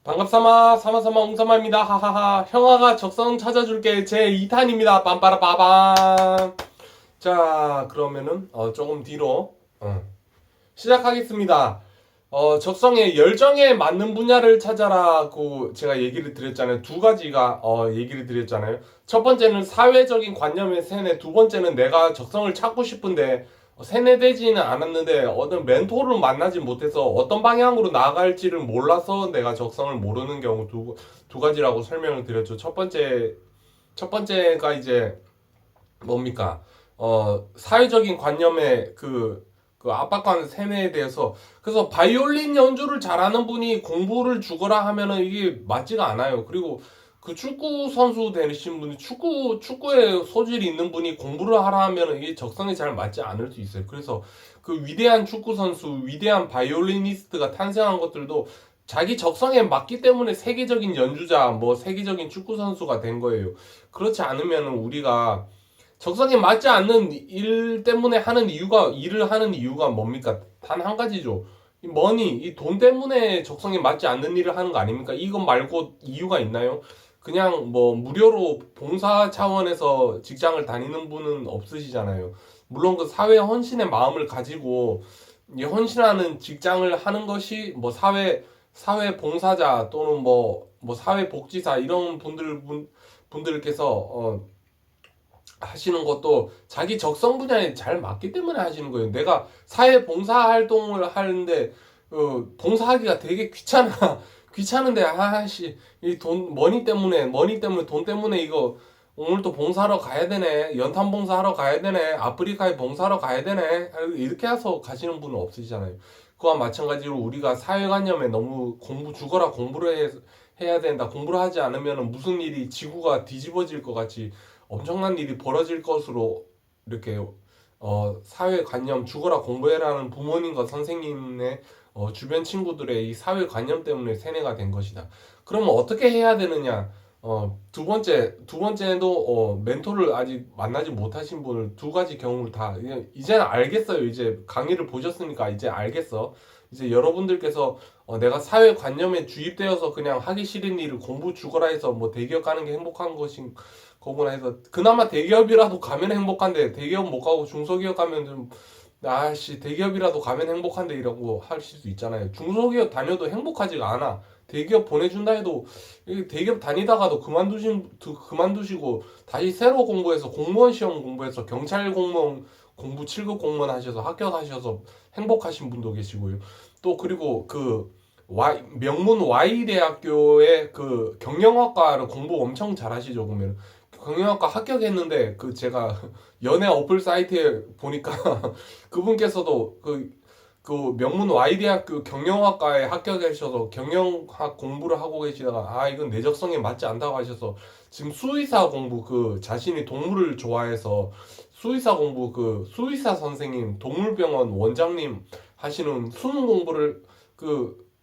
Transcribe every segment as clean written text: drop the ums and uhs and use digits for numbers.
반갑사마 사마사마 옹사마입니다. 하하하. 형아가 적성 찾아줄게. 제 2탄입니다. 빰빠라빠밤. 자, 그러면은 조금 뒤로 시작하겠습니다. 적성에 열정에 맞는 분야를 찾아라고 제가 얘기를 드렸잖아요. 두 가지가 얘기를 드렸잖아요. 첫 번째는 사회적인 관념의 세뇌, 두 번째는 내가 적성을 찾고 싶은데 세뇌되지는 않았는데 어떤 멘토를 만나지 못해서 어떤 방향으로 나아갈지를 몰라서 내가 적성을 모르는 경우 두 가지라고 설명을 드렸죠. 첫 번째가 이제 뭡니까? 사회적인 관념의 그 압박감 세뇌에 대해서. 그래서 바이올린 연주를 잘하는 분이 공부를 죽어라 하면은 이게 맞지가 않아요. 그리고 그 축구 선수 되신 분이 축구에 소질이 있는 분이 공부를 하라 하면은 이게 적성에 잘 맞지 않을 수 있어요. 그래서 그 위대한 축구 선수, 위대한 바이올리니스트가 탄생한 것들도 자기 적성에 맞기 때문에 세계적인 연주자, 뭐 세계적인 축구 선수가 된 거예요. 그렇지 않으면 우리가 적성에 맞지 않는 일 때문에 일을 하는 이유가 뭡니까? 단 한 가지죠. 이 돈 때문에 적성에 맞지 않는 일을 하는 거 아닙니까? 이것 말고 이유가 있나요? 그냥 뭐 무료로 봉사 차원에서 직장을 다니는 분은 없으시잖아요. 물론 그 사회 헌신의 마음을 가지고 이 헌신하는 직장을 하는 것이 뭐 사회 봉사자 또는 뭐 사회 복지사 이런 분들께서 하시는 것도 자기 적성 분야에 잘 맞기 때문에 하시는 거예요. 내가 사회 봉사 활동을 하는데 봉사하기가 되게 귀찮아. 귀찮은데 아씨 이 돈 머니 때문에 돈 때문에 이거 오늘 또 봉사하러 가야 되네. 연탄 봉사하러 가야 되네. 아프리카에 봉사하러 가야 되네. 이렇게 해서 가시는 분은 없으시잖아요. 그와 마찬가지로 우리가 사회관념에 너무 죽어라 해야 된다. 공부를 하지 않으면 무슨 일이 지구가 뒤집어질 것 같이 엄청난 일이 벌어질 것으로 이렇게 사회관념 죽어라 공부해라는 부모님과 선생님의 주변 친구들의 이 사회관념 때문에 세뇌가 된 것이다. 그러면 어떻게 해야 되느냐? 두 번째도 멘토를 아직 만나지 못하신 분을 두 가지 경우를 다 이제는 알겠어요. 이제 강의를 보셨으니까 이제 알겠어. 이제 여러분들께서 내가 사회관념에 주입되어서 그냥 하기 싫은 일을 공부 죽어라 해서 뭐 대기업 가는 게 행복한 것인 거구나 해서 그나마 대기업이라도 가면 행복한데 대기업 못 가고 중소기업 가면 좀 아씨 대기업이라도 가면 행복한데 이라고 하실 수 있잖아요. 중소기업 다녀도 행복하지가 않아. 대기업 보내준다 해도 대기업 다니다가도 그만두시고 다시 새로 공부해서 공무원 시험 공부해서 경찰 공무원 공부 7급 공무원 하셔서 합격하셔서 행복하신 분도 계시고요. 또 그리고 명문 Y 대학교의 그 경영학과를 공부 엄청 잘하시죠. 그러면 경영학과 합격했는데 제가 연애 어플 사이트에 보니까 그분께서도 그 명문 Y대학교 경영학과에 합격하셔서 경영학 공부를 하고 계시다가 이건 내 적성에 맞지 않다고 하셔서 지금 수의사 공부 자신이 동물을 좋아해서 수의사 공부 수의사 선생님 동물병원 원장님 하시는 수능 공부를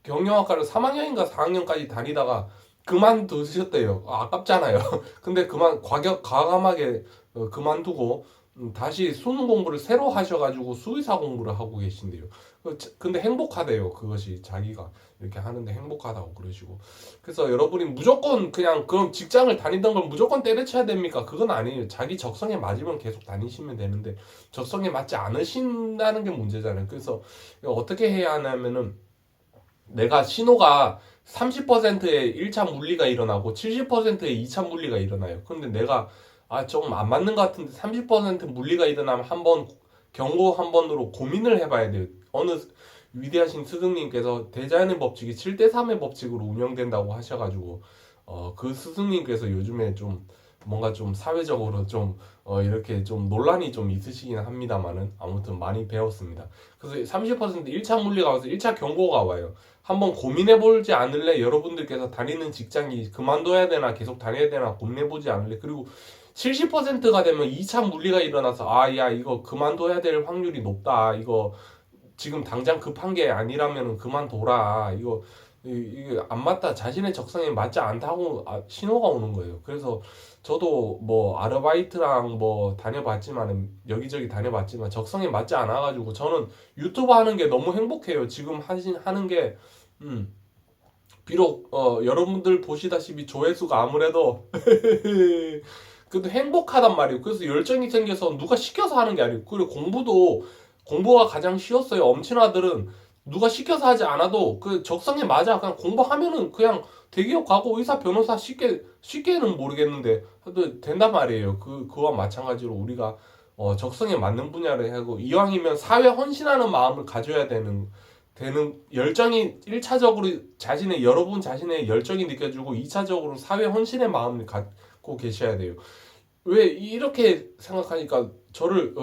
경영학과를 3학년인가 4학년까지 다니다가 그만두셨대요. 아깝잖아요. 근데 과감하게 그만두고 다시 수능 공부를 새로 하셔가지고 수의사 공부를 하고 계신데요. 근데 행복하대요. 그것이 자기가 이렇게 하는데 행복하다고 그러시고. 그래서 여러분이 무조건 그냥 그럼 직장을 다니던 걸 무조건 때려쳐야 됩니까? 그건 아니에요. 자기 적성에 맞으면 계속 다니시면 되는데 적성에 맞지 않으신다는 게 문제잖아요. 그래서 어떻게 해야 하냐면은 내가 신호가 30%의 1차 물리가 일어나고 70%의 2차 물리가 일어나요. 근데 내가 조금 안 맞는 것 같은데 30% 물리가 일어나면 한번 경고 한 번으로 고민을 해봐야 돼요. 어느 위대하신 스승님께서 대자연의 법칙이 7대3의 법칙으로 운영된다고 하셔가지고 그 스승님께서 요즘에 좀 뭔가 좀 사회적으로 좀 이렇게 좀 논란이 좀 있으시긴 합니다만은 아무튼 많이 배웠습니다. 그래서 30% 1차 물리가 와서 1차 경고가 와요. 한번 고민해보지 않을래? 여러분들께서 다니는 직장이 그만둬야 되나 계속 다녀야 되나 고민해보지 않을래? 그리고 70%가 되면 2차 물리가 일어나서 야 이거 그만둬야 될 확률이 높다. 이거 지금 당장 급한 게 아니라면 그만둬라. 이게 안 맞다. 자신의 적성에 맞지 않다고 신호가 오는 거예요. 그래서 저도 뭐 아르바이트랑 뭐 다녀봤지만 여기저기 다녀봤지만 적성에 맞지 않아가지고 저는 유튜브 하는 게 너무 행복해요. 지금 하는 게 비록 여러분들 보시다시피 조회수가 아무래도 그래도 행복하단 말이에요. 그래서 열정이 생겨서 누가 시켜서 하는 게 아니고, 그리고 공부가 가장 쉬웠어요. 엄친아들은 누가 시켜서 하지 않아도 그 적성에 맞아. 그냥 공부하면은 그냥 대기업 가고 의사 변호사 쉽게는 모르겠는데 해도 된단 말이에요. 그와 마찬가지로 우리가 적성에 맞는 분야를 하고, 이왕이면 사회 헌신하는 마음을 가져야 되는 열정이 1차적으로 여러분 자신의 열정이 느껴지고, 2차적으로 사회 헌신의 마음을 갖고 계셔야 돼요. 왜 이렇게 생각하니까 저를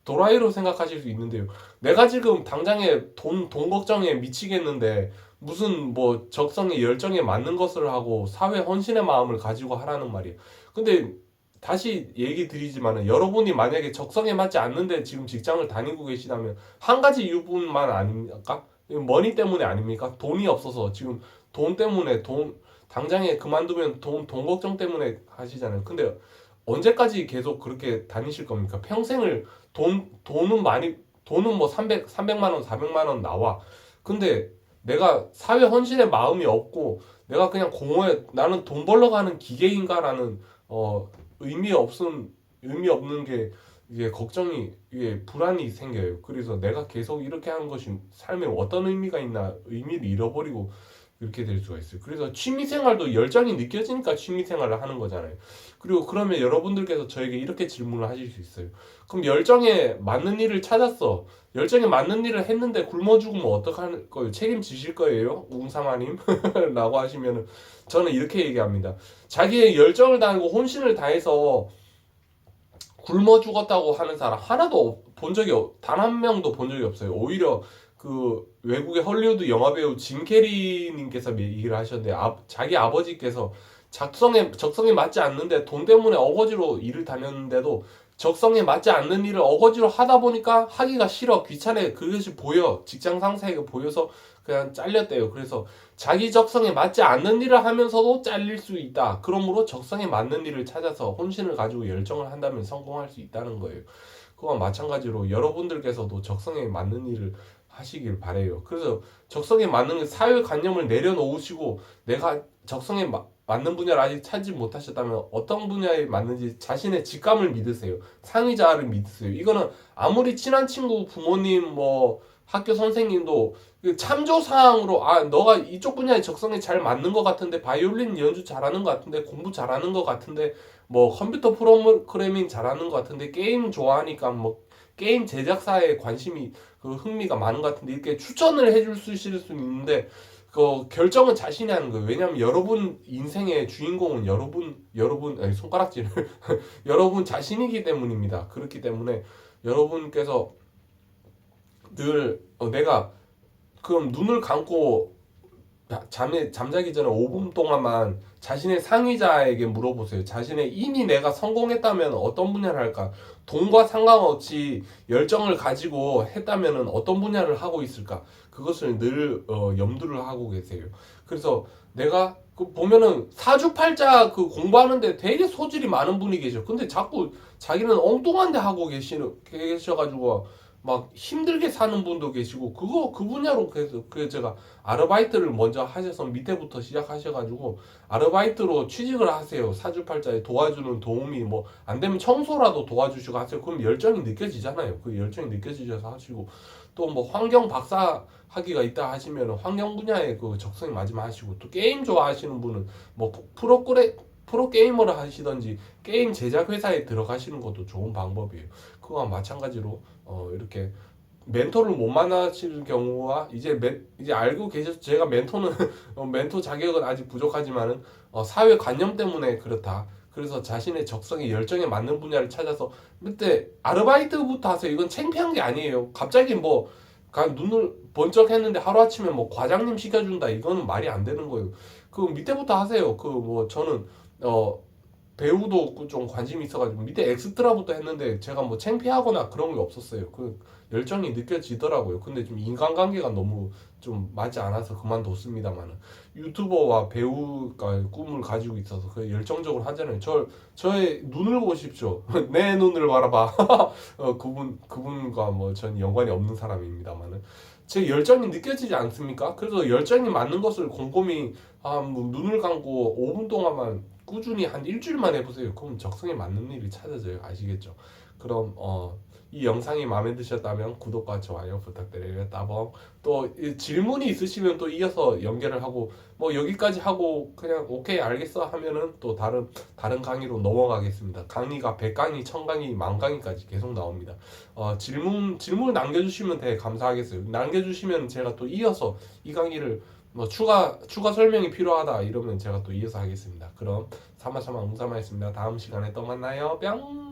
도라이로 생각하실 수 있는데요. 내가 지금 당장에 돈 걱정에 미치겠는데 무슨 뭐 적성에 열정에 맞는 것을 하고 사회 헌신의 마음을 가지고 하라는 말이에요. 근데 다시 얘기 드리지만은, 여러분이 만약에 적성에 맞지 않는데 지금 직장을 다니고 계시다면 한 가지 이유뿐만 아닙니까? 머니 때문에 아닙니까? 돈이 없어서 지금 돈 때문에 당장에 그만두면 돈 걱정 때문에 하시잖아요. 근데 언제까지 계속 그렇게 다니실 겁니까? 평생을 돈은 뭐 300만 원, 400만 원 나와. 근데 내가 사회 헌신의 마음이 없고 내가 그냥 나는 돈 벌러 가는 기계인가라는 의미 없는 게 이게 이게 불안이 생겨요. 그래서 내가 계속 이렇게 하는 것이 삶에 어떤 의미가 있나 의미를 잃어버리고 이렇게 될 수가 있어요. 그래서 취미생활도 열정이 느껴지니까 취미생활을 하는 거잖아요. 그리고 그러면 여러분들께서 저에게 이렇게 질문을 하실 수 있어요. 그럼 열정에 맞는 일을 찾았어. 열정에 맞는 일을 했는데 굶어 죽으면 어떡할 거예요? 책임지실 거예요? 웅상아님? 라고 하시면은 저는 이렇게 얘기합니다. 자기의 열정을 다하고 혼신을 다해서 굶어 죽었다고 하는 사람 하나도 단 한 명도 본 적이 없어요. 오히려 그 외국의 헐리우드 영화배우 짐 캐리님께서 얘기를 하셨는데, 자기 아버지께서 적성에 맞지 않는데 돈 때문에 어거지로 일을 다녔는데도 적성에 맞지 않는 일을 어거지로 하다 보니까 하기가 싫어, 귀찮아, 그것이 보여, 직장 상사에게 보여서 그냥 잘렸대요. 그래서 자기 적성에 맞지 않는 일을 하면서도 잘릴 수 있다. 그러므로 적성에 맞는 일을 찾아서 혼신을 가지고 열정을 한다면 성공할 수 있다는 거예요. 그와 마찬가지로 여러분들께서도 적성에 맞는 일을 하시길 바래요. 그래서 적성에 맞는 사회관념을 내려놓으시고, 내가 적성에 맞는 분야를 아직 찾지 못하셨다면 어떤 분야에 맞는지 자신의 직감을 믿으세요. 상의자를 믿으세요. 이거는 아무리 친한 친구, 부모님, 뭐 학교 선생님도 참조사항으로, 너가 이쪽 분야에 적성에 잘 맞는 것 같은데, 바이올린 연주 잘하는 것 같은데, 공부 잘하는 것 같은데, 뭐 컴퓨터 프로그래밍 잘하는 것 같은데, 게임 좋아하니까 뭐 게임 제작사에 흥미가 많은 것 같은데, 이렇게 추천을 해줄 수 있을 수는 있는데, 그 결정은 자신이 하는 거예요. 왜냐하면 여러분 인생의 주인공은 아니, 손가락질 여러분 자신이기 때문입니다. 그렇기 때문에 여러분께서 늘 내가 그럼 눈을 감고 잠자기 전에 5분 동안만 자신의 상의자에게 물어보세요. 이미 내가 성공했다면 어떤 분야를 할까? 돈과 상관없이 열정을 가지고 했다면 어떤 분야를 하고 있을까? 그것을 늘 염두를 하고 계세요. 그래서 내가 보면은 사주팔자 공부하는데 되게 소질이 많은 분이 계셔. 근데 자꾸 자기는 엉뚱한 데 하고 계셔가지고 막 힘들게 사는 분도 계시고, 그 분야로 그래서 제가 아르바이트를 먼저 하셔서 밑에부터 시작하셔가지고 아르바이트로 취직을 하세요. 사주팔자에 도와주는 도움이 뭐 안 되면 청소라도 도와주시고 하세요. 그럼 열정이 느껴지잖아요. 그 열정이 느껴지셔서 하시고, 또 뭐 환경 박사 학위가 있다 하시면 환경 분야에 그 적성이 맞으면 하시고, 또 게임 좋아하시는 분은 뭐 프로게이머를 하시던지 게임 제작 회사에 들어가시는 것도 좋은 방법이에요. 그거와 마찬가지로 이렇게 멘토를 못 만나시는 경우와, 이제 알고 계셔서, 제가 멘토는 멘토 자격은 아직 부족하지만은 사회 관념 때문에 그렇다. 그래서 자신의 적성에 열정에 맞는 분야를 찾아서 그때 아르바이트부터 하세요. 이건 창피한 게 아니에요. 갑자기 뭐 눈을 번쩍 했는데 하루아침에 뭐 과장님 시켜준다, 이거는 말이 안 되는 거예요. 그 밑에부터 하세요. 저는 배우도 좀 관심이 있어가지고 밑에 엑스트라부터 했는데, 제가 뭐 창피하거나 그런 게 없었어요. 열정이 느껴지더라고요. 근데 좀 인간관계가 너무 좀 맞지 않아서 그만뒀습니다만은, 유튜버와 배우가 꿈을 가지고 있어서 그 열정적으로 하잖아요. 저의 눈을 보십시오. 내 눈을 바라봐. 그분과 뭐 전 연관이 없는 사람입니다만은, 제 열정이 느껴지지 않습니까? 그래서 열정이 맞는 것을 곰곰이 뭐 눈을 감고 5분 동안만 꾸준히 한 일주일만 해보세요. 그럼 적성에 맞는 일이 찾아져요. 아시겠죠? 그럼 이 영상이 마음에 드셨다면 구독과 좋아요 부탁드려요. 따봉. 또 질문이 있으시면 또 이어서 연결을 하고 뭐 여기까지 하고 그냥 오케이 알겠어 하면은 또 다른 강의로 넘어가겠습니다. 강의가 100강의, 1000강의, 만강의까지 계속 나옵니다. 질문 남겨주시면 되게 감사하겠어요. 남겨주시면 제가 또 이어서 이 강의를 뭐 추가 설명이 필요하다 이러면 제가 또 이어서 하겠습니다. 그럼 사마사마 웅사마였습니다. 다음 시간에 또 만나요. 뿅.